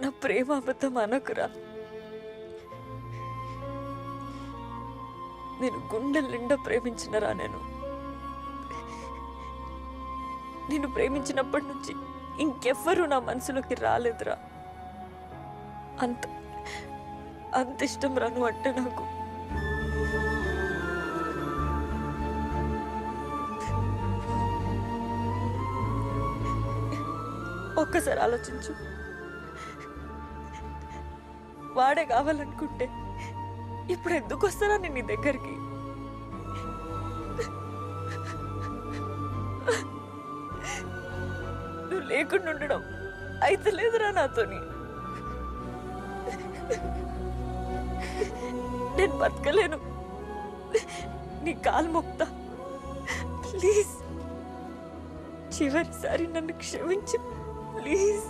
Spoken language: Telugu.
నా ప్రేమ అబద్ధం అనకురా. నేను గుండెల నిండా ప్రేమించినరా. నేను ప్రేమించినప్పటి నుంచి ఇంకెవ్వరూ నా మనసులోకి రాలేదురా. అంత అంత ఇష్టం రాను అంటే నాకు. ఒక్కసారి ఆలోచించు. వాడే కావాలనుకుంటే ఇప్పుడు ఎందుకు వస్తారా నేను నీ దగ్గరికి? నువ్వు లేకుండా ఉండడం అయితే లేదురా నాతోని. నేను బతకలేను. నీ కాలు మొక్తా, ప్లీజ్. చివరిసారి నన్ను క్షమించు ప్లీజ్.